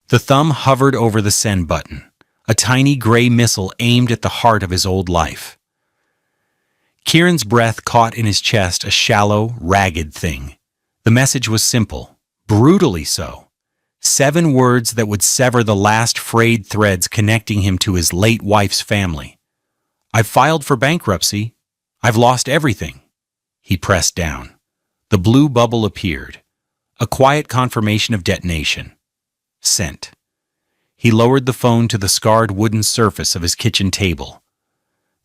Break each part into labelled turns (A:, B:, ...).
A: The thumb hovered over the send button, a tiny gray missile aimed at the heart of his old life. Kieran's breath caught in his chest, a shallow, ragged thing. The message was simple, brutally so. 7 words that would sever the last frayed threads connecting him to his late wife's family. "I've filed for bankruptcy. I've lost everything." He pressed down. The blue bubble appeared. A quiet confirmation of detonation. Sent. He lowered the phone to the scarred wooden surface of his kitchen table.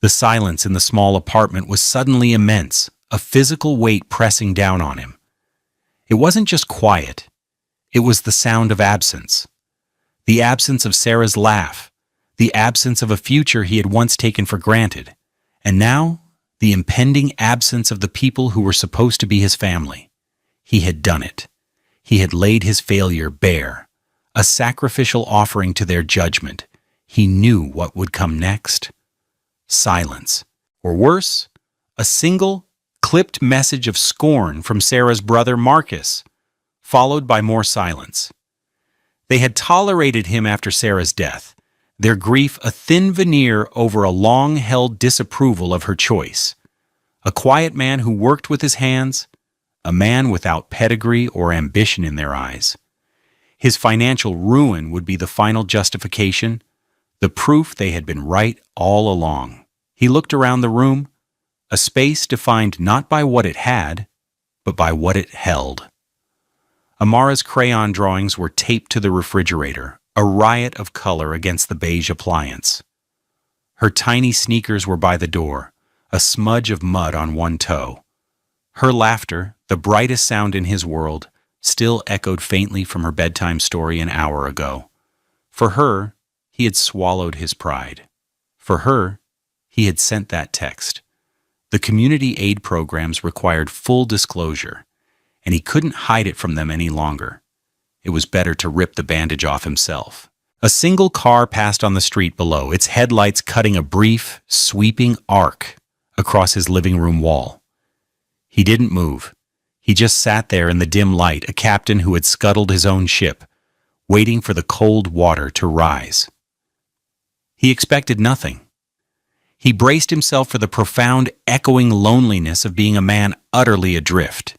A: The silence in the small apartment was suddenly immense, a physical weight pressing down on him. It wasn't just quiet. It was the sound of absence. The absence of Sarah's laugh, the absence of a future he had once taken for granted, and now the impending absence of the people who were supposed to be his family. He had done it. He had laid his failure bare, a sacrificial offering to their judgment. He knew what would come next. Silence. Or worse, a single, clipped message of scorn from Sarah's brother Marcus, followed by more silence. They had tolerated him after Sarah's death, their grief a thin veneer over a long-held disapproval of her choice. A quiet man who worked with his hands, a man without pedigree or ambition in their eyes. His financial ruin would be the final justification, the proof they had been right all along. He looked around the room, a space defined not by what it had, but by what it held. Amara's crayon drawings were taped to the refrigerator, a riot of color against the beige appliance. Her tiny sneakers were by the door, a smudge of mud on one toe. Her laughter, the brightest sound in his world, still echoed faintly from her bedtime story an hour ago. For her, he had swallowed his pride. For her, he had sent that text. The community aid programs required full disclosure, and he couldn't hide it from them any longer. It was better to rip the bandage off himself. A single car passed on the street below, its headlights cutting a brief, sweeping arc across his living room wall. He didn't move. He just sat there in the dim light, a captain who had scuttled his own ship, waiting for the cold water to rise. He expected nothing. He braced himself for the profound, echoing loneliness of being a man utterly adrift.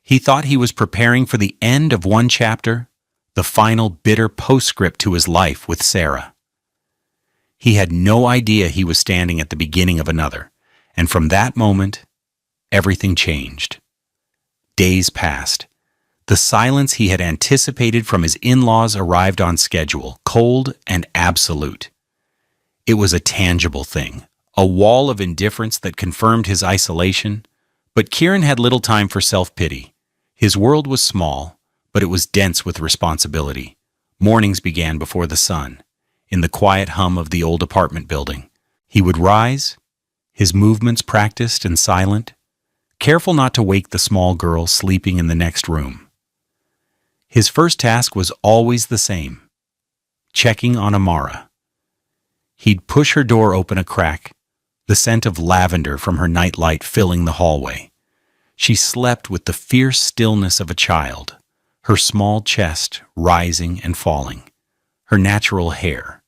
A: He thought he was preparing for the end of one chapter, the final bitter postscript to his life with Sarah. He had no idea he was standing at the beginning of another, and from that moment, everything changed. Days passed. The silence he had anticipated from his in-laws arrived on schedule, cold and absolute. It was a tangible thing, a wall of indifference that confirmed his isolation, but Kieran had little time for self-pity. His world was small, but it was dense with responsibility. Mornings began before the sun, in the quiet hum of the old apartment building. He would rise, his movements practiced and silent, careful not to wake the small girl sleeping in the next room. His first task was always the same, checking on Amara. He'd push her door open a crack, the scent of lavender from her nightlight filling the hallway. She slept with the fierce stillness of a child, her small chest rising and falling, her natural hair,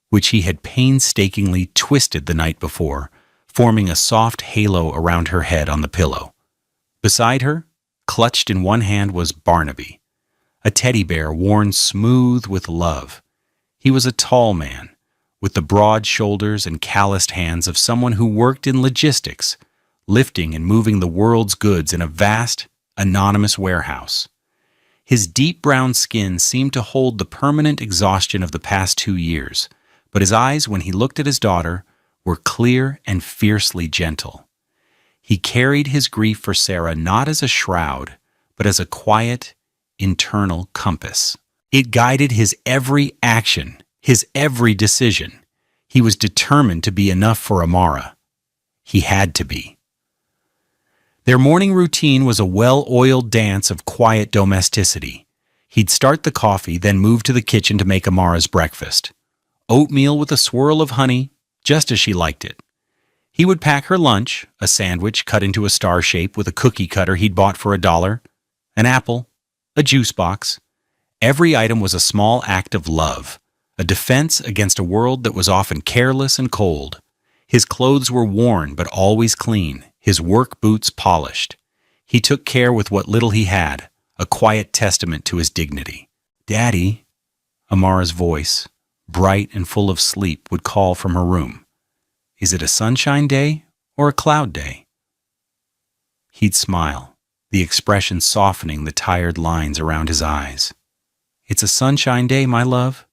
A: which he had painstakingly twisted the night before, forming a soft halo around her head on the pillow. Beside her, clutched in one hand, was Barnaby, a teddy bear worn smooth with love. He was a tall man, with the broad shoulders and calloused hands of someone who worked in logistics, lifting and moving the world's goods in a vast, anonymous warehouse. His deep brown skin seemed to hold the permanent exhaustion of the past 2 years, but his eyes, when he looked at his daughter, were clear and fiercely gentle. He carried his grief for Sarah not as a shroud, but as a quiet, internal compass. It guided his every action, his every decision. He was determined to be enough for Amara. He had to be. Their morning routine was a well-oiled dance of quiet domesticity. He'd start the coffee, then move to the kitchen to make Amara's breakfast. Oatmeal with a swirl of honey, just as she liked it. He would pack her lunch, a sandwich cut into a star shape with a cookie cutter he'd bought for $1, an apple, a juice box, Every item was a small act of love, a defense against a world that was often careless and cold. His clothes were worn but always clean, his work boots polished. He took care with what little he had, a quiet testament to his dignity. "Daddy," Amara's voice, bright and full of sleep, would call from her room. "Is it a sunshine day or a cloud day?" He'd smile, the expression softening the tired lines around his eyes. "It's a sunshine day, my love."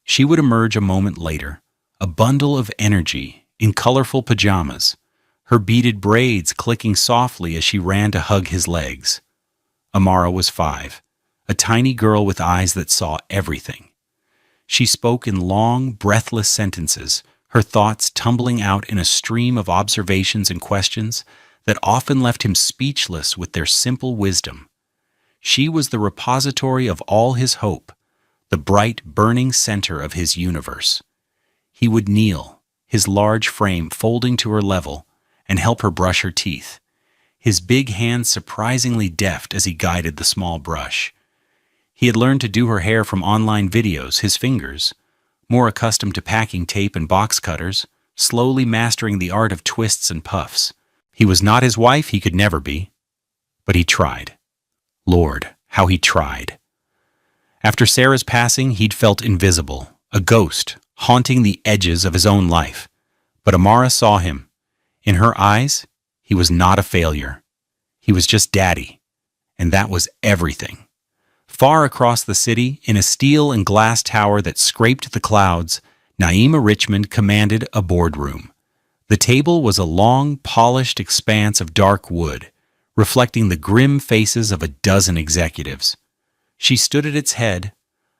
A: She would emerge a moment later, a bundle of energy in colorful pajamas, her beaded braids clicking softly as she ran to hug his legs. Amara was 5, a tiny girl with eyes that saw everything. She spoke in long, breathless sentences, her thoughts tumbling out in a stream of observations and questions that often left him speechless with their simple wisdom. She was the repository of all his hope, the bright, burning center of his universe. He would kneel, his large frame folding to her level, and help her brush her teeth, his big hands surprisingly deft as he guided the small brush. He had learned to do her hair from online videos, his fingers, more accustomed to packing tape and box cutters, slowly mastering the art of twists and puffs. He was not his wife, he could never be. But he tried. Lord, how he tried. After Sarah's passing, he'd felt invisible, a ghost, haunting the edges of his own life. But Amara saw him. In her eyes, he was not a failure. He was just daddy. And that was everything. Far across the city, in a steel and glass tower that scraped the clouds, Naima Richmond commanded a boardroom. The table was a long, polished expanse of dark wood, reflecting the grim faces of a dozen executives. She stood at its head,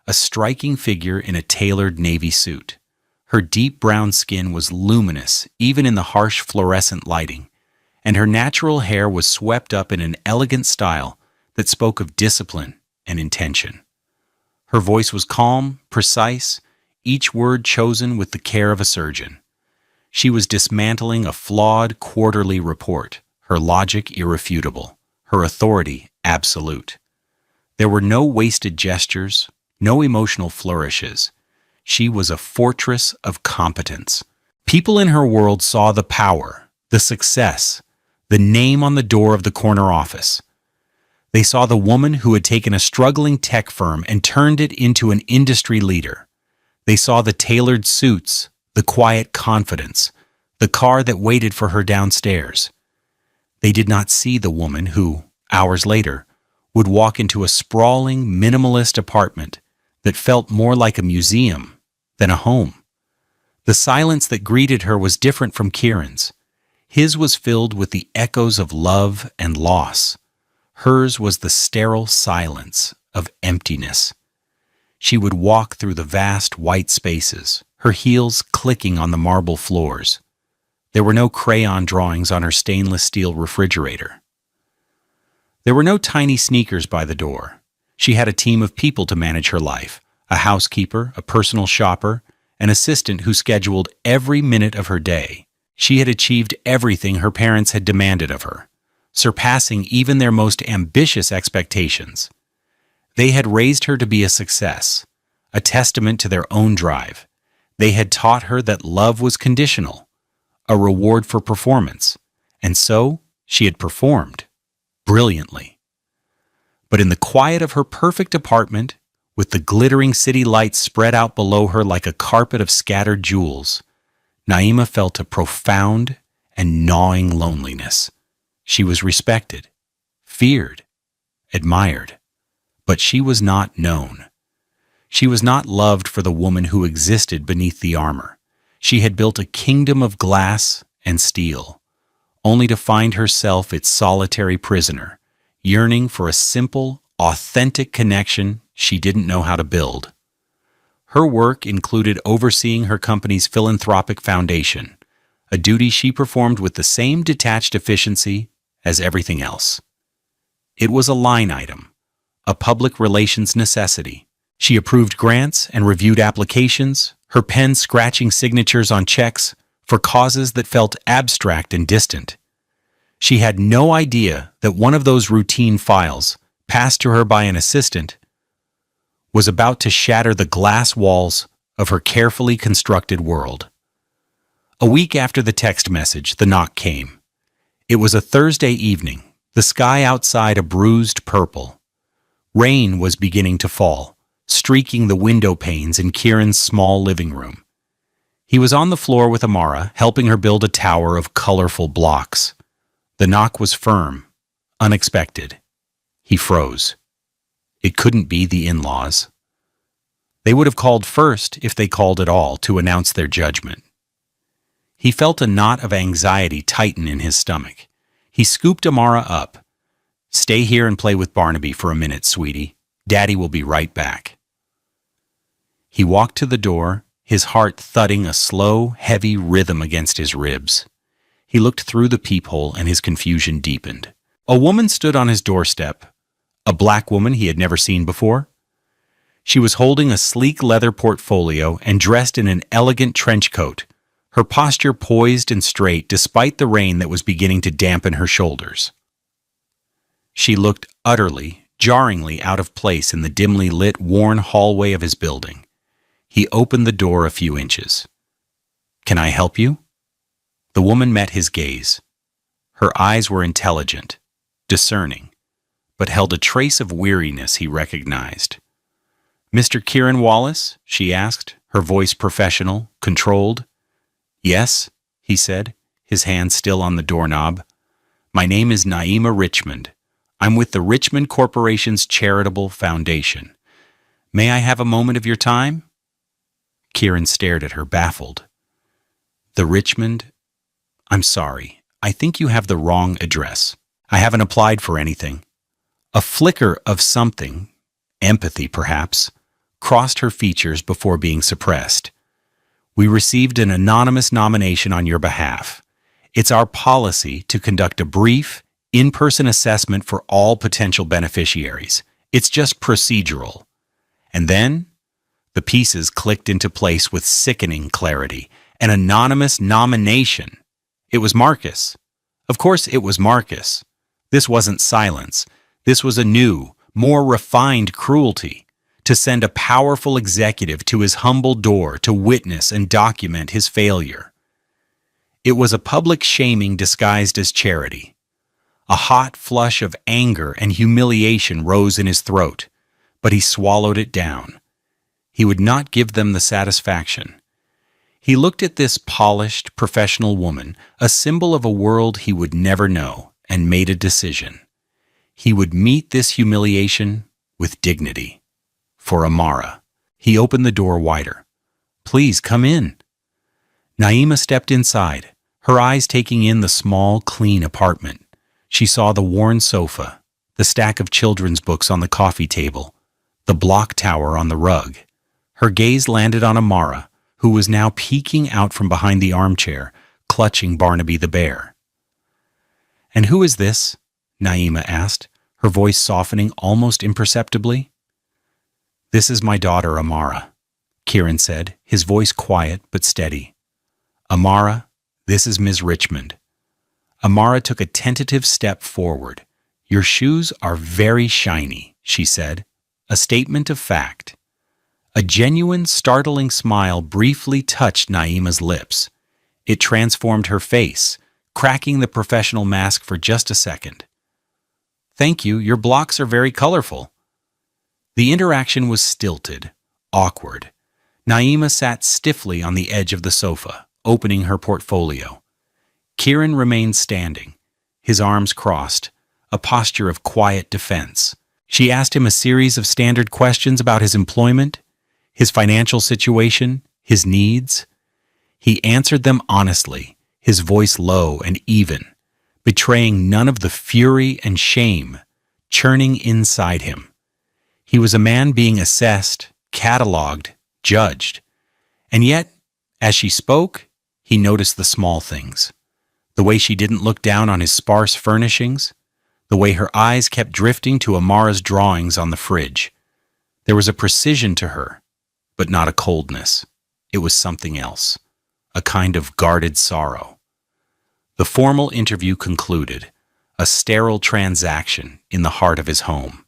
A: a striking figure in a tailored navy suit. Her deep brown skin was luminous, even in the harsh fluorescent lighting, and her natural hair was swept up in an elegant style that spoke of discipline and intention. Her voice was calm, precise, each word chosen with the care of a surgeon. She was dismantling a flawed quarterly report, her logic irrefutable, her authority absolute. There were no wasted gestures, no emotional flourishes. She was a fortress of competence. People in her world saw the power, the success, the name on the door of the corner office. They saw the woman who had taken a struggling tech firm and turned it into an industry leader. They saw the tailored suits, the quiet confidence, the car that waited for her downstairs. They did not see the woman who, hours later, would walk into a sprawling, minimalist apartment that felt more like a museum than a home. The silence that greeted her was different from Kieran's. His was filled with the echoes of love and loss. Hers was the sterile silence of emptiness. She would walk through the vast white spaces, her heels clicking on the marble floors. There were no crayon drawings on her stainless steel refrigerator. There were no tiny sneakers by the door. She had a team of people to manage her life, a housekeeper, a personal shopper, an assistant who scheduled every minute of her day. She had achieved everything her parents had demanded of her, surpassing even their most ambitious expectations. They had raised her to be a success, a testament to their own drive. They had taught her that love was conditional, a reward for performance, and so she had performed brilliantly. But in the quiet of her perfect apartment, with the glittering city lights spread out below her like a carpet of scattered jewels, Naima felt a profound and gnawing loneliness. She was respected, feared, admired, but she was not known. She was not loved for the woman who existed beneath the armor. She had built a kingdom of glass and steel, only to find herself its solitary prisoner, yearning for a simple, authentic connection she didn't know how to build. Her work included overseeing her company's philanthropic foundation, a duty she performed with the same detached efficiency as everything else. It was a line item, a public relations necessity. She approved grants and reviewed applications, her pen scratching signatures on checks for causes that felt abstract and distant. She had no idea that one of those routine files, passed to her by an assistant, was about to shatter the glass walls of her carefully constructed world. A week after the text message, the knock came. It was a Thursday evening, the sky outside a bruised purple. Rain was beginning to fall, streaking the window panes in Kieran's small living room. He was on the floor with Amara, helping her build a tower of colorful blocks. The knock was firm, unexpected. He froze. It couldn't be the in-laws. They would have called first, if they called at all, to announce their judgment. He felt a knot of anxiety tighten in his stomach. He scooped Amara up. "Stay here and play with Barnaby for a minute, sweetie. Daddy will be right back." He walked to the door, his heart thudding a slow, heavy rhythm against his ribs. He looked through the peephole and his confusion deepened. A woman stood on his doorstep, a black woman he had never seen before. She was holding a sleek leather portfolio and dressed in an elegant trench coat, her posture poised and straight despite the rain that was beginning to dampen her shoulders. She looked utterly, jarringly out of place in the dimly lit, worn hallway of his building. He opened the door a few inches. "Can I help you?" The woman met his gaze. Her eyes were intelligent, discerning, but held a trace of weariness he recognized. "Mr. Kieran Wallace?" she asked, her voice professional, controlled. "Yes," he said, his hand still on the doorknob. "My name is Naima Richmond. I'm with the Richmond Corporation's Charitable Foundation. May I have a moment of your time?" Kieran stared at her, baffled. "The Richmond? I'm sorry. I think you have the wrong address. I haven't applied for anything." A flicker of something, empathy perhaps, crossed her features before being suppressed. "We received an anonymous nomination on your behalf. It's our policy to conduct a brief, in-person assessment for all potential beneficiaries. It's just procedural." And then the pieces clicked into place with sickening clarity. An anonymous nomination. It was Marcus. Of course it was Marcus. This wasn't silence. This was a new, more refined cruelty. To send a powerful executive to his humble door to witness and document his failure. It was a public shaming disguised as charity. A hot flush of anger and humiliation rose in his throat, but he swallowed it down. He would not give them the satisfaction. He looked at this polished, professional woman, a symbol of a world he would never know, and made a decision. He would meet this humiliation with dignity. For Amara, he opened the door wider. "Please come in." Naima stepped inside, her eyes taking in the small, clean apartment. She saw the worn sofa, the stack of children's books on the coffee table, the block tower on the rug. Her gaze landed on Amara, who was now peeking out from behind the armchair, clutching Barnaby the bear. "And who is this?" Naima asked, her voice softening almost imperceptibly. "This is my daughter, Amara," Kieran said, his voice quiet but steady. "Amara, this is Ms. Richmond." Amara took a tentative step forward. "Your shoes are very shiny," she said, a statement of fact. A genuine, startling smile briefly touched Naima's lips. It transformed her face, cracking the professional mask for just a second. "Thank you, your blocks are very colorful." The interaction was stilted, awkward. Naima sat stiffly on the edge of the sofa, opening her portfolio. Kieran remained standing, his arms crossed, a posture of quiet defense. She asked him a series of standard questions about his employment, his financial situation, his needs. He answered them honestly, his voice low and even, betraying none of the fury and shame churning inside him. He was a man being assessed, catalogued, judged. And yet, as she spoke, he noticed the small things. The way she didn't look down on his sparse furnishings, the way her eyes kept drifting to Amara's drawings on the fridge. There was a precision to her, but not a coldness. It was something else, a kind of guarded sorrow. The formal interview concluded, a sterile transaction in the heart of his home.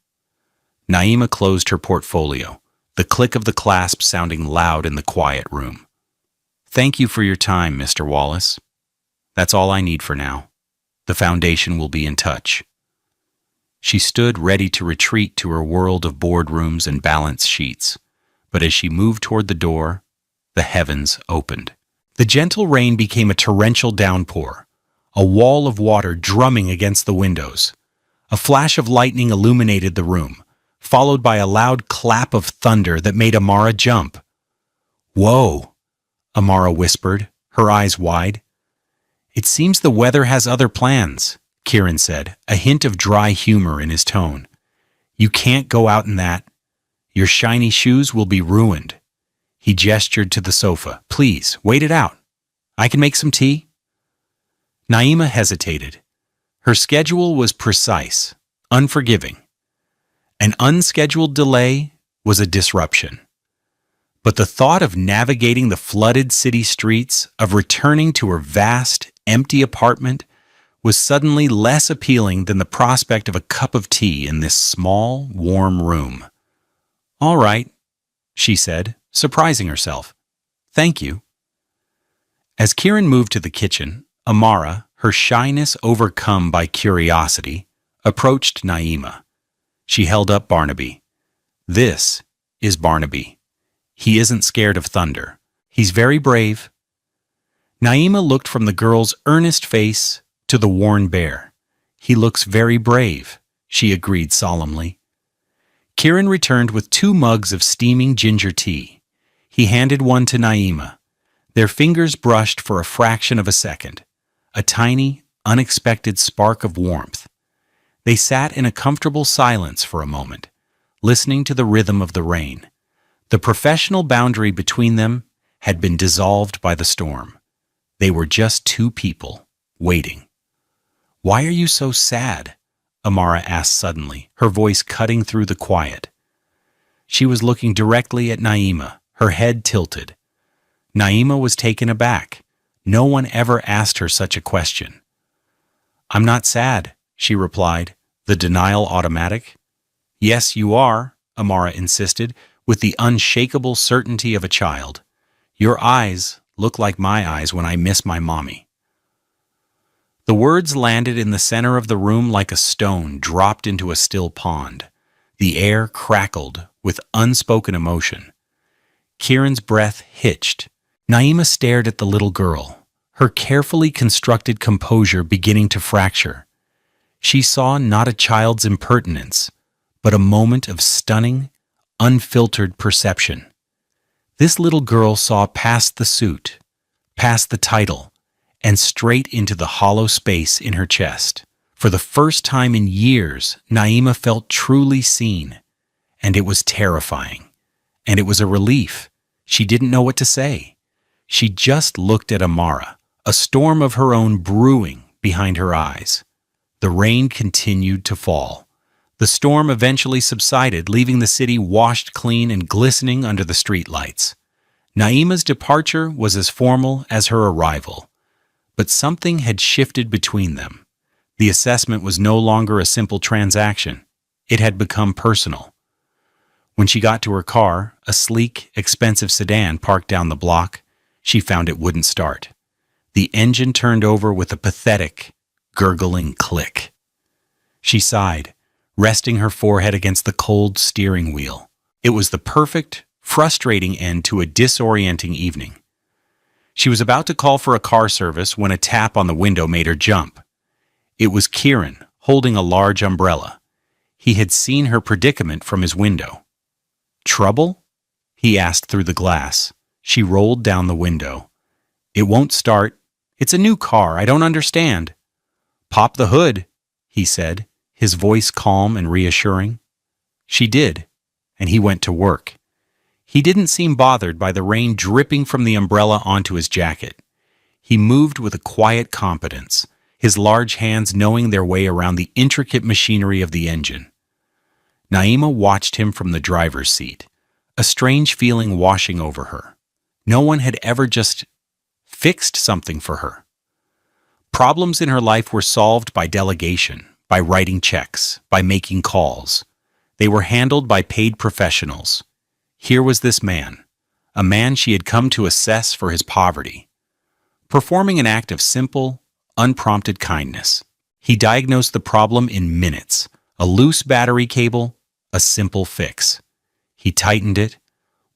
A: Naima closed her portfolio, the click of the clasp sounding loud in the quiet room. "Thank you for your time, Mr. Wallace. That's all I need for now. The Foundation will be in touch." She stood ready to retreat to her world of boardrooms and balance sheets, but as she moved toward the door, the heavens opened. The gentle rain became a torrential downpour, a wall of water drumming against the windows. A flash of lightning illuminated the room, followed by a loud clap of thunder that made Amara jump. "Whoa," Amara whispered, her eyes wide. "It seems the weather has other plans," Kieran said, a hint of dry humor in his tone. "You can't go out in that. Your shiny shoes will be ruined." He gestured to the sofa. "Please, wait it out. I can make some tea." Naima hesitated. Her schedule was precise, unforgiving. An unscheduled delay was a disruption. But the thought of navigating the flooded city streets, of returning to her vast, empty apartment, was suddenly less appealing than the prospect of a cup of tea in this small, warm room. "All right," she said, surprising herself. "Thank you." As Kieran moved to the kitchen, Amara, her shyness overcome by curiosity, approached Naima. She held up Barnaby. "This is Barnaby. He isn't scared of thunder. He's very brave." Naima looked from the girl's earnest face to the worn bear. "He looks very brave," she agreed solemnly. Kieran returned with 2 mugs of steaming ginger tea. He handed one to Naima. Their fingers brushed for a fraction of a second, a tiny, unexpected spark of warmth. They sat in a comfortable silence for a moment, listening to the rhythm of the rain. The professional boundary between them had been dissolved by the storm. They were just 2 people, waiting. "Why are you so sad?" Amara asked suddenly, her voice cutting through the quiet. She was looking directly at Naima, her head tilted. Naima was taken aback. No one ever asked her such a question. "I'm not sad," she replied, the denial automatic. "Yes, you are," Amara insisted, with the unshakable certainty of a child. "Your eyes look like my eyes when I miss my mommy." The words landed in the center of the room like a stone dropped into a still pond. The air crackled with unspoken emotion. Kieran's breath hitched. Naima stared at the little girl, her carefully constructed composure beginning to fracture. She saw not a child's impertinence, but a moment of stunning, unfiltered perception. This little girl saw past the suit, past the title, and straight into the hollow space in her chest. For the first time in years, Naima felt truly seen, and it was terrifying. And it was a relief. She didn't know what to say. She just looked at Amara, a storm of her own brewing behind her eyes. The rain continued to fall. The storm eventually subsided, leaving the city washed clean and glistening under the streetlights. Naima's departure was as formal as her arrival. But something had shifted between them. The assessment was no longer a simple transaction. It had become personal. When she got to her car, a sleek, expensive sedan parked down the block, she found it wouldn't start. The engine turned over with a pathetic, gurgling click. She sighed, resting her forehead against the cold steering wheel. It was the perfect, frustrating end to a disorienting evening. She was about to call for a car service when a tap on the window made her jump. It was Kieran, holding a large umbrella. He had seen her predicament from his window. "Trouble?" he asked through the glass. She rolled down the window. "It won't start. It's a new car. I don't understand." "Pop the hood," he said, his voice calm and reassuring. She did, and he went to work. He didn't seem bothered by the rain dripping from the umbrella onto his jacket. He moved with a quiet competence, his large hands knowing their way around the intricate machinery of the engine. Naima watched him from the driver's seat, a strange feeling washing over her. No one had ever just fixed something for her. Problems in her life were solved by delegation, by writing checks, by making calls. They were handled by paid professionals. Here was this man, a man she had come to assess for his poverty, performing an act of simple, unprompted kindness. He diagnosed the problem in minutes. A loose battery cable, a simple fix. He tightened it,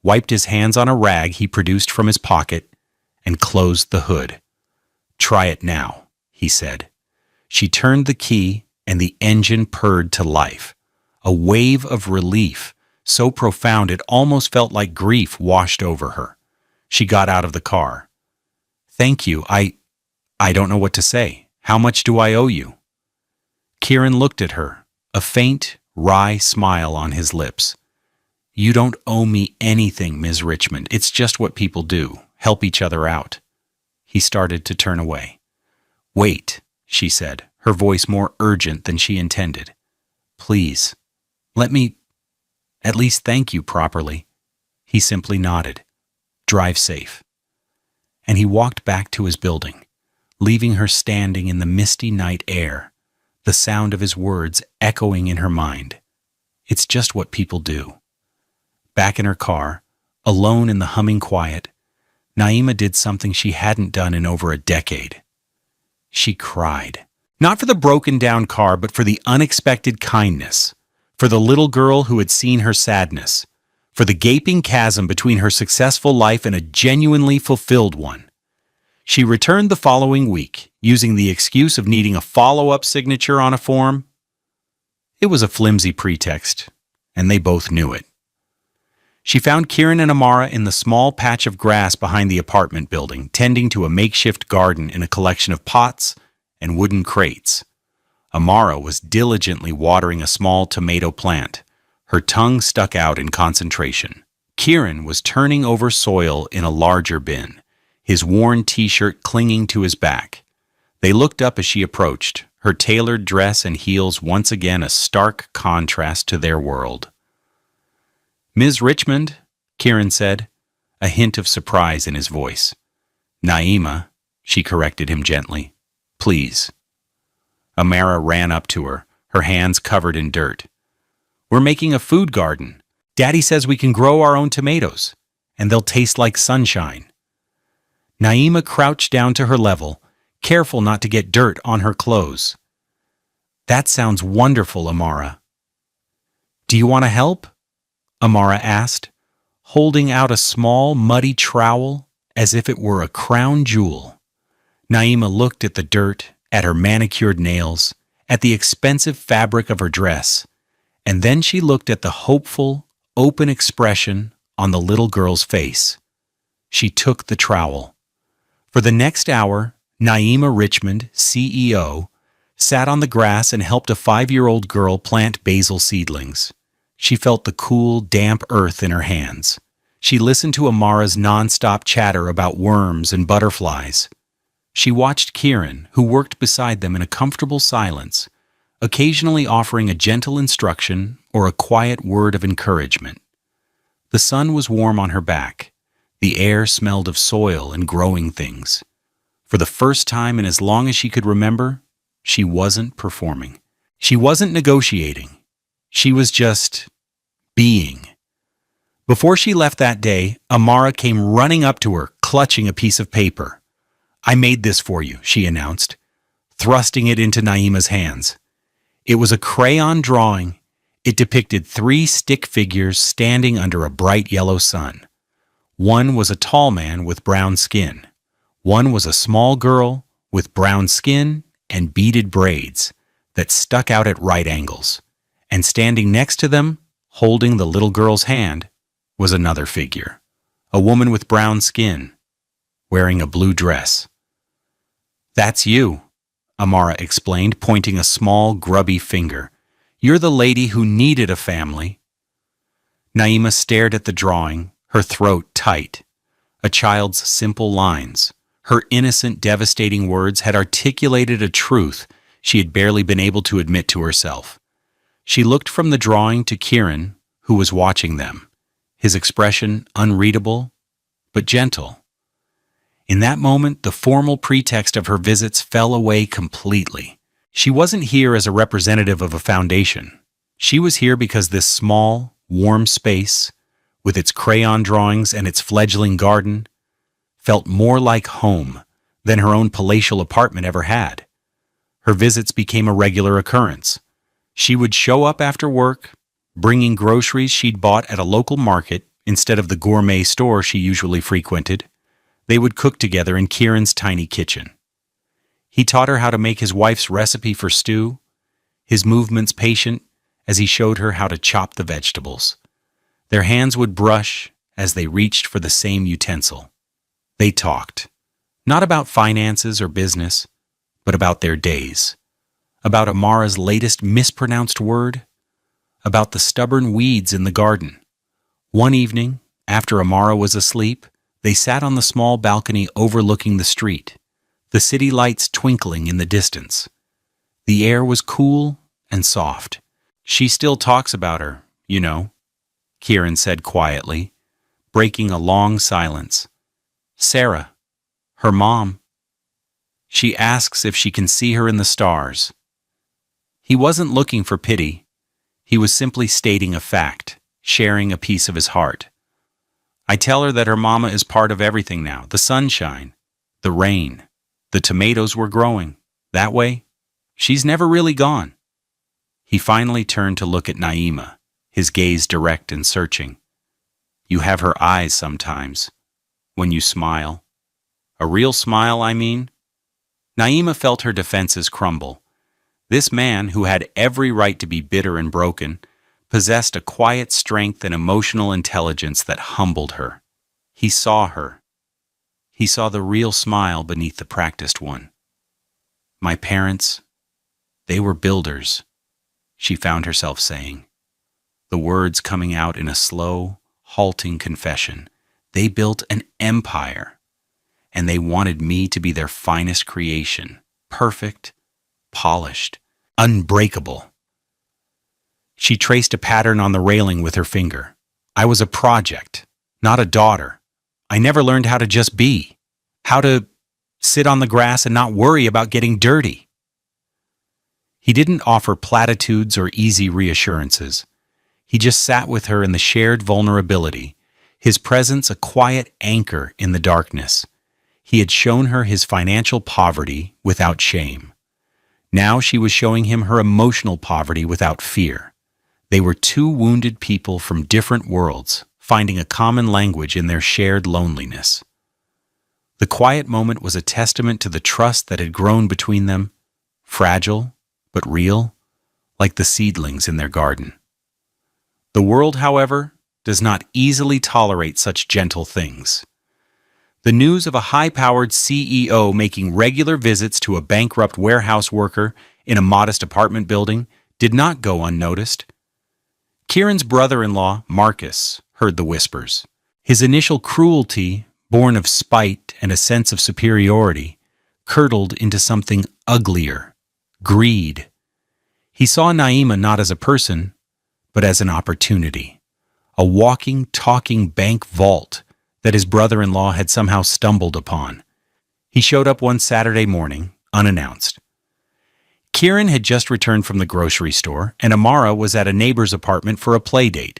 A: wiped his hands on a rag he produced from his pocket, and closed the hood. "Try it now," he said. She turned the key, and the engine purred to life. A wave of relief, so profound it almost felt like grief washed over her. She got out of the car. "Thank you. I don't know what to say. How much do I owe you?" Kieran looked at her, a faint, wry smile on his lips. "You don't owe me anything, Ms. Richmond. It's just what people do, help each other out." He started to turn away. "Wait," she said, her voice more urgent than she intended. "Please, let me at least thank you properly." He simply nodded. "Drive safe." And he walked back to his building, leaving her standing in the misty night air, the sound of his words echoing in her mind. It's just what people do. Back in her car, alone in the humming quiet, Naima did something she hadn't done in over a decade. She cried. Not for the broken-down car, but for the unexpected kindness, for the little girl who had seen her sadness, for the gaping chasm between her successful life and a genuinely fulfilled one. She returned the following week, using the excuse of needing a follow-up signature on a form. It was a flimsy pretext, and they both knew it. She found Kieran and Amara in the small patch of grass behind the apartment building, tending to a makeshift garden in a collection of pots and wooden crates. Amara was diligently watering a small tomato plant, her tongue stuck out in concentration. Kieran was turning over soil in a larger bin, his worn t-shirt clinging to his back. They looked up as she approached, her tailored dress and heels once again a stark contrast to their world. "Ms. Richmond," Kieran said, a hint of surprise in his voice. "Naima," she corrected him gently. "Please." Amara ran up to her, her hands covered in dirt. "We're making a food garden. Daddy says we can grow our own tomatoes, and they'll taste like sunshine." Naima crouched down to her level, careful not to get dirt on her clothes. "That sounds wonderful, Amara." "Do you want to help?" Amara asked, holding out a small, muddy trowel as if it were a crown jewel. Naima looked at the dirt, at her manicured nails, at the expensive fabric of her dress, and then she looked at the hopeful, open expression on the little girl's face. She took the trowel. For the next hour, Naima Richmond, CEO, sat on the grass and helped a 5-year-old girl plant basil seedlings. She felt the cool, damp earth in her hands. She listened to Amara's non-stop chatter about worms and butterflies. She watched Kieran, who worked beside them in a comfortable silence, occasionally offering a gentle instruction or a quiet word of encouragement. The sun was warm on her back. The air smelled of soil and growing things. For the first time in as long as she could remember, she wasn't performing. She wasn't negotiating. She was just being. Before she left that day, Amara came running up to her, clutching a piece of paper. "I made this for you," she announced, thrusting it into Naima's hands. It was a crayon drawing. It depicted 3 stick figures standing under a bright yellow sun. One was a tall man with brown skin. One was a small girl with brown skin and beaded braids that stuck out at right angles. And standing next to them, holding the little girl's hand, was another figure, a woman with brown skin, wearing a blue dress. "That's you," Amara explained, pointing a small, grubby finger. "You're the lady who needed a family." Naima stared at the drawing, her throat tight. A child's simple lines, her innocent, devastating words had articulated a truth she had barely been able to admit to herself. She looked from the drawing to Kieran, who was watching them, his expression unreadable, but gentle. In that moment, the formal pretext of her visits fell away completely. She wasn't here as a representative of a foundation. She was here because this small, warm space, with its crayon drawings and its fledgling garden, felt more like home than her own palatial apartment ever had. Her visits became a regular occurrence. She would show up after work, bringing groceries she'd bought at a local market instead of the gourmet store she usually frequented. They would cook together in Kieran's tiny kitchen. He taught her how to make his wife's recipe for stew, his movements patient as he showed her how to chop the vegetables. Their hands would brush as they reached for the same utensil. They talked, not about finances or business, but about their days, about Amara's latest mispronounced word, about the stubborn weeds in the garden. One evening, after Amara was asleep, they sat on the small balcony overlooking the street, the city lights twinkling in the distance. The air was cool and soft. "She still talks about her, you know," Kieran said quietly, breaking a long silence. "Sarah, her mom. She asks if she can see her in the stars." He wasn't looking for pity. He was simply stating a fact, sharing a piece of his heart. "I tell her that her mama is part of everything now, the sunshine, the rain, the tomatoes we're growing. That way, she's never really gone." He finally turned to look at Naima, his gaze direct and searching. "You have her eyes sometimes, when you smile. A real smile, I mean." Naima felt her defenses crumble. This man, who had every right to be bitter and broken, possessed a quiet strength and emotional intelligence that humbled her. He saw her. He saw the real smile beneath the practiced one. "My parents, they were builders," she found herself saying, the words coming out in a slow, halting confession. "They built an empire, and they wanted me to be their finest creation, perfect, polished, unbreakable." She traced a pattern on the railing with her finger. "I was a project, not a daughter. I never learned how to just be, how to sit on the grass and not worry about getting dirty." He didn't offer platitudes or easy reassurances. He just sat with her in the shared vulnerability, his presence a quiet anchor in the darkness. He had shown her his financial poverty without shame. Now she was showing him her emotional poverty without fear. They were two wounded people from different worlds, finding a common language in their shared loneliness. The quiet moment was a testament to the trust that had grown between them, fragile but real, like the seedlings in their garden. The world, however, does not easily tolerate such gentle things. The news of a high-powered CEO making regular visits to a bankrupt warehouse worker in a modest apartment building did not go unnoticed. Kieran's brother-in-law, Marcus, heard the whispers. His initial cruelty, born of spite and a sense of superiority, curdled into something uglier: greed. He saw Naima not as a person, but as an opportunity, a walking, talking bank vault that his brother-in-law had somehow stumbled upon. He showed up one Saturday morning, unannounced. Kieran had just returned from the grocery store, and Amara was at a neighbor's apartment for a play date,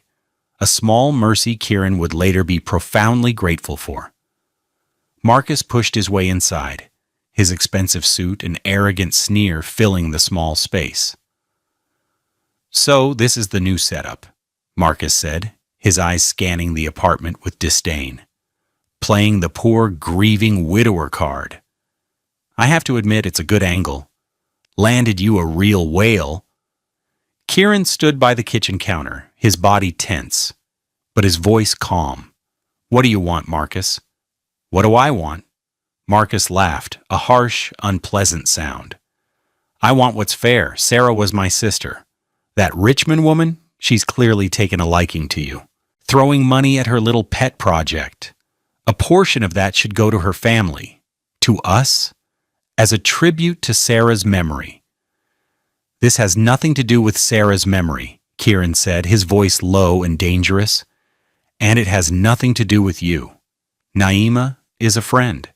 A: a small mercy Kieran would later be profoundly grateful for. Marcus pushed his way inside, his expensive suit and arrogant sneer filling the small space. "So this is the new setup," Marcus said, his eyes scanning the apartment with disdain. "Playing the poor, grieving widower card. I have to admit it's a good angle. Landed you a real whale." Kieran stood by the kitchen counter, his body tense, but his voice calm. "What do you want, Marcus?" "What do I want?" Marcus laughed, a harsh, unpleasant sound. "I want what's fair. Sarah was my sister. That Richmond woman, she's clearly taken a liking to you. Throwing money at her little pet project. A portion of that should go to her family, to us, as a tribute to Sarah's memory." "This has nothing to do with Sarah's memory," Kieran said, his voice low and dangerous. "And it has nothing to do with you. Naima is a friend."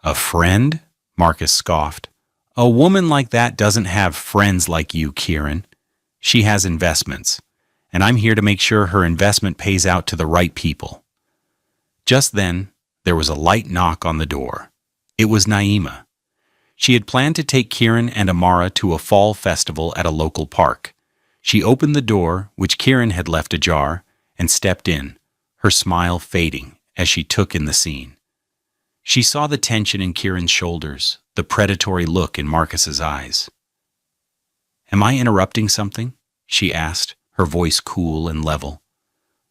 A: "A friend?" Marcus scoffed. "A woman like that doesn't have friends like you, Kieran. She has investments, and I'm here to make sure her investment pays out to the right people." Just then, there was a light knock on the door. It was Naima. She had planned to take Kieran and Amara to a fall festival at a local park. She opened the door, which Kieran had left ajar, and stepped in, her smile fading as she took in the scene. She saw the tension in Kieran's shoulders, the predatory look in Marcus's eyes. "Am I interrupting something?" she asked, her voice cool and level.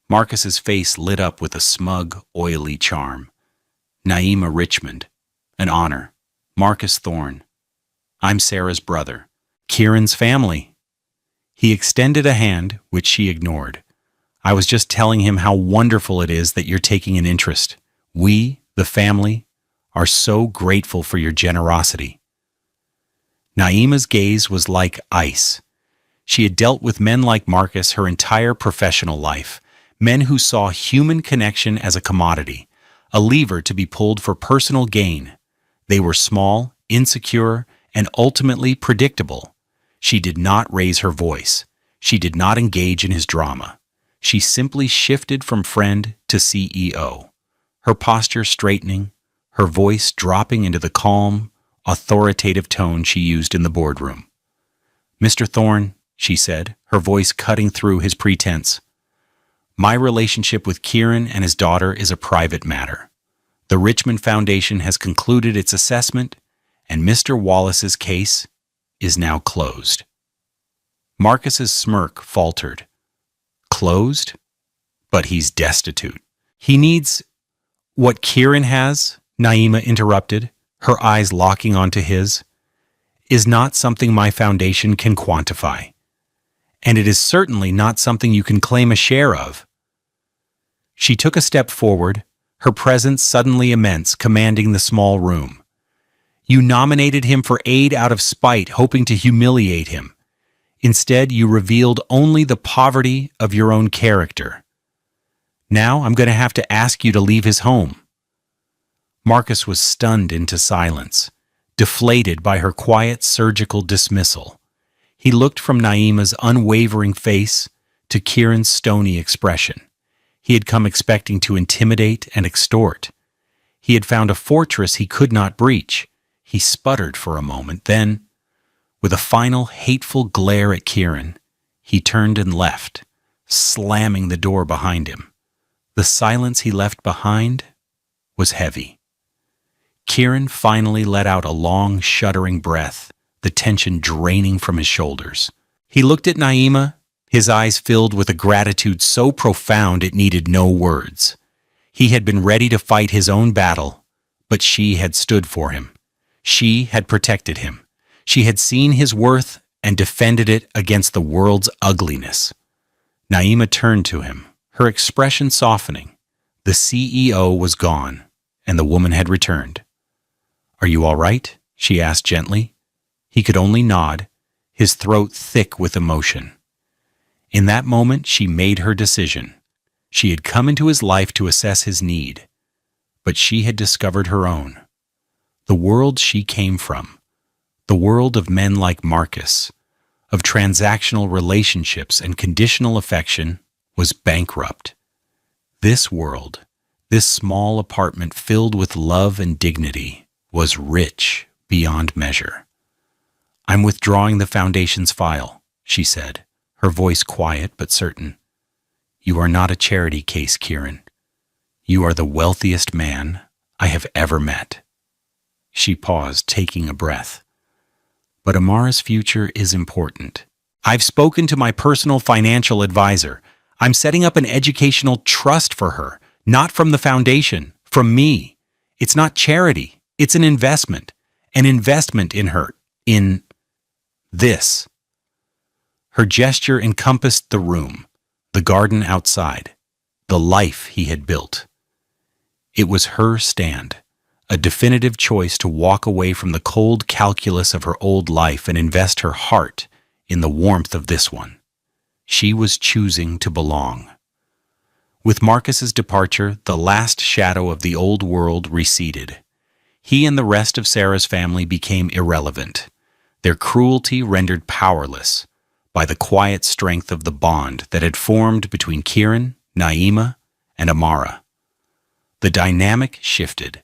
A: Marcus's face lit up with a smug, oily charm. "Naima Richmond. An honor. Marcus Thorne. I'm Sarah's brother. Kieran's family." He extended a hand, which she ignored. "I was just telling him how wonderful it is that you're taking an interest. We, the family, are so grateful for your generosity." Naima's gaze was like ice. She had dealt with men like Marcus her entire professional life, men who saw human connection as a commodity, a lever to be pulled for personal gain. They were small, insecure, and ultimately predictable. She did not raise her voice. She did not engage in his drama. She simply shifted from friend to CEO, her posture straightening, her voice dropping into the calm, authoritative tone she used in the boardroom. "Mr. Thorne," she said, her voice cutting through his pretense, "my relationship with Kieran and his daughter is a private matter. The Richmond Foundation has concluded its assessment, and Mr. Wallace's case is now closed." Marcus's smirk faltered. "Closed? But he's destitute. He needs—" "What Kieran has," Naima interrupted, her eyes locking onto his, "is not something my foundation can quantify. And it is certainly not something you can claim a share of." She took a step forward, her presence suddenly immense, commanding the small room. "You nominated him for aid out of spite, hoping to humiliate him. Instead, you revealed only the poverty of your own character. Now I'm going to have to ask you to leave his home." Marcus was stunned into silence, deflated by her quiet surgical dismissal. He looked from Naima's unwavering face to Kieran's stony expression. He had come expecting to intimidate and extort. He had found a fortress he could not breach. He sputtered for a moment, then, with a final hateful glare at Kieran, he turned and left, slamming the door behind him. The silence he left behind was heavy. Kieran finally let out a long, shuddering breath, the tension draining from his shoulders. He looked at Naima, his eyes filled with a gratitude so profound it needed no words. He had been ready to fight his own battle, but she had stood for him. She had protected him. She had seen his worth and defended it against the world's ugliness. Naima turned to him, her expression softening. The CEO was gone, and the woman had returned. "Are you all right?" she asked gently. He could only nod, his throat thick with emotion. In that moment, she made her decision. She had come into his life to assess his need, but she had discovered her own. The world she came from, the world of men like Marcus, of transactional relationships and conditional affection, was bankrupt. This world, this small apartment filled with love and dignity, was rich beyond measure. "I'm withdrawing the foundation's file," she said, her voice quiet but certain. "You are not a charity case, Kieran. You are the wealthiest man I have ever met." She paused, taking a breath. "But Amara's future is important. I've spoken to my personal financial advisor. I'm setting up an educational trust for her, not from the foundation, from me. It's not charity. It's an investment in her, in this." Her gesture encompassed the room, the garden outside, the life he had built. It was her stand, a definitive choice to walk away from the cold calculus of her old life and invest her heart in the warmth of this one. She was choosing to belong. With Marcus's departure, the last shadow of the old world receded. He and the rest of Sarah's family became irrelevant, their cruelty rendered powerless. by the quiet strength of the bond that had formed between Kieran, Naima, and Amara. The dynamic shifted.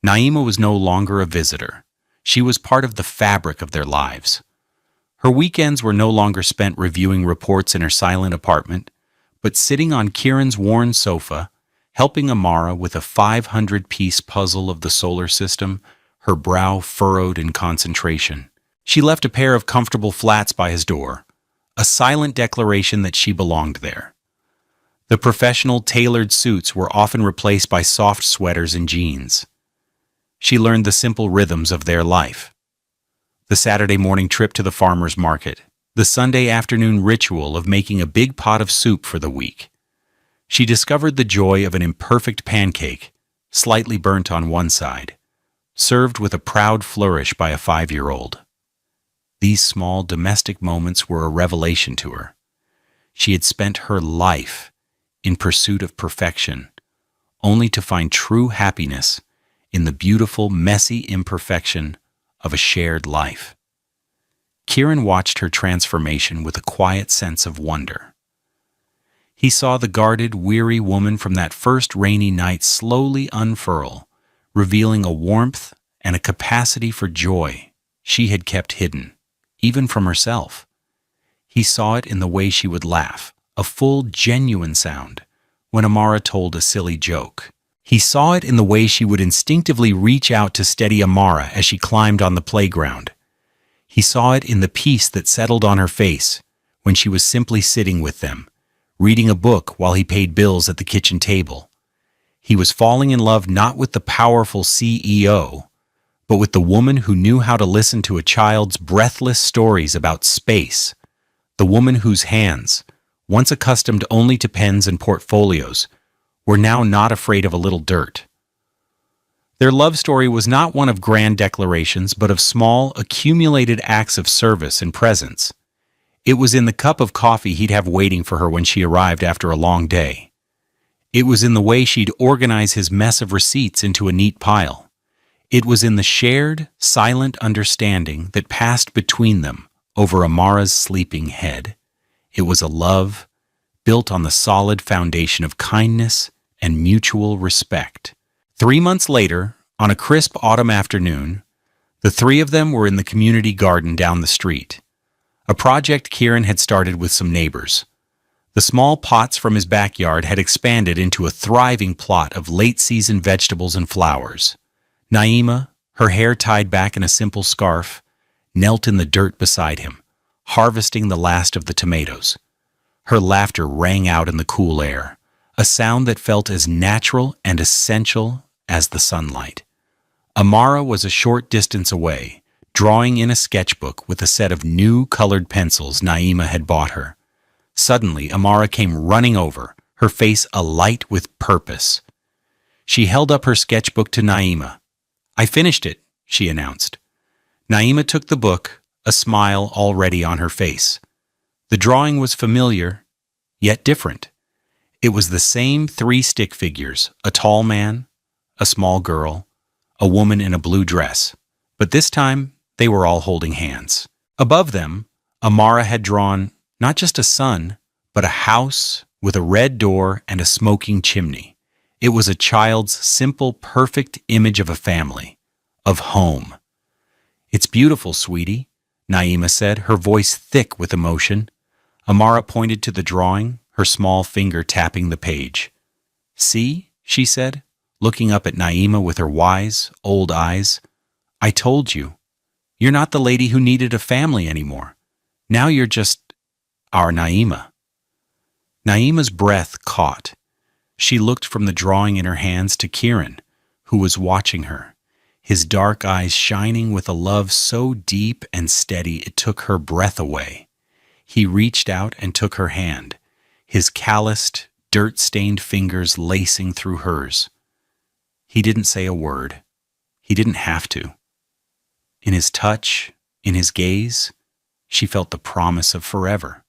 A: Naima was no longer a visitor. She was part of the fabric of their lives. Her weekends were no longer spent reviewing reports in her silent apartment, but sitting on Kieran's worn sofa, helping Amara with a 500-piece puzzle of the solar system, her brow furrowed in concentration. She left a pair of comfortable flats by his door, a silent declaration that she belonged there. The professional, tailored suits were often replaced by soft sweaters and jeans. She learned the simple rhythms of their life. The Saturday morning trip to the farmer's market, the Sunday afternoon ritual of making a big pot of soup for the week. She discovered the joy of an imperfect pancake, slightly burnt on one side, served with a proud flourish by a 5-year-old. These small domestic moments were a revelation to her. She had spent her life in pursuit of perfection, only to find true happiness in the beautiful, messy imperfection of a shared life. Kieran watched her transformation with a quiet sense of wonder. He saw the guarded, weary woman from that first rainy night slowly unfurl, revealing a warmth and a capacity for joy she had kept hidden, even from herself. He saw it in the way she would laugh, a full, genuine sound, when Amara told a silly joke. He saw it in the way she would instinctively reach out to steady Amara as she climbed on the playground. He saw it in the peace that settled on her face when she was simply sitting with them, reading a book while he paid bills at the kitchen table. He was falling in love not with the powerful CEO, but with the woman who knew how to listen to a child's breathless stories about space, the woman whose hands, once accustomed only to pens and portfolios, were now not afraid of a little dirt. Their love story was not one of grand declarations, but of small, accumulated acts of service and presence. It was in the cup of coffee he'd have waiting for her when she arrived after a long day. It was in the way she'd organize his mess of receipts into a neat pile. It was in the shared, silent understanding that passed between them over Amara's sleeping head. It was a love built on the solid foundation of kindness and mutual respect. 3 months later, on a crisp autumn afternoon, the three of them were in the community garden down the street, a project Kieran had started with some neighbors. The small pots from his backyard had expanded into a thriving plot of late-season vegetables and flowers. Naima, her hair tied back in a simple scarf, knelt in the dirt beside him, harvesting the last of the tomatoes. Her laughter rang out in the cool air, a sound that felt as natural and essential as the sunlight. Amara was a short distance away, drawing in a sketchbook with a set of new colored pencils Naima had bought her. Suddenly, Amara came running over, her face alight with purpose. She held up her sketchbook to Naima. "I finished it," she announced. Naima took the book, a smile already on her face. The drawing was familiar, yet different. It was the same 3 stick figures, a tall man, a small girl, a woman in a blue dress, but this time they were all holding hands. Above them, Amara had drawn not just a sun, but a house with a red door and a smoking chimney. It was a child's simple, perfect image of a family, of home. "It's beautiful, sweetie," Naima said, her voice thick with emotion. Amara pointed to the drawing, her small finger tapping the page. "See," she said, looking up at Naima with her wise, old eyes. "I told you. You're not the lady who needed a family anymore. Now you're just our Naima." Naima's breath caught. She looked from the drawing in her hands to Kieran, who was watching her, his dark eyes shining with a love so deep and steady it took her breath away. He reached out and took her hand, his calloused, dirt-stained fingers lacing through hers. He didn't say a word. He didn't have to. In his touch, in his gaze, she felt the promise of forever.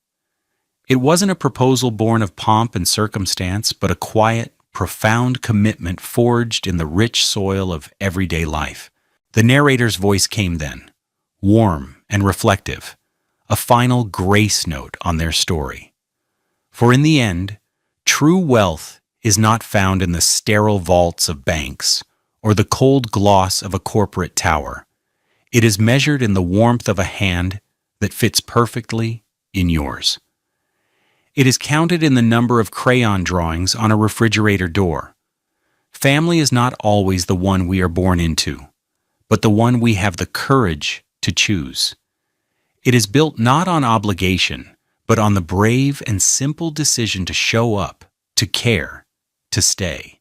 A: It wasn't a proposal born of pomp and circumstance, but a quiet, profound commitment forged in the rich soil of everyday life. The narrator's voice came then, warm and reflective, a final grace note on their story. For in the end, true wealth is not found in the sterile vaults of banks or the cold gloss of a corporate tower. It is measured in the warmth of a hand that fits perfectly in yours. It is counted in the number of crayon drawings on a refrigerator door. Family is not always the one we are born into, but the one we have the courage to choose. It is built not on obligation, but on the brave and simple decision to show up, to care, to stay.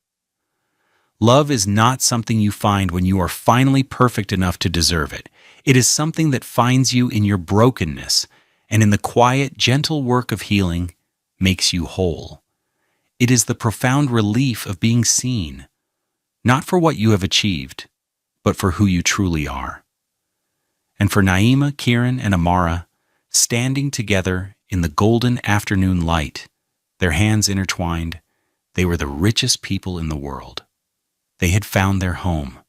A: Love is not something you find when you are finally perfect enough to deserve it. It is something that finds you in your brokenness and in the quiet, gentle work of healing makes you whole. It is the profound relief of being seen, not for what you have achieved, but for who you truly are. And for Naima, Kieran, and Amara, standing together in the golden afternoon light, their hands intertwined, they were the richest people in the world. They had found their home,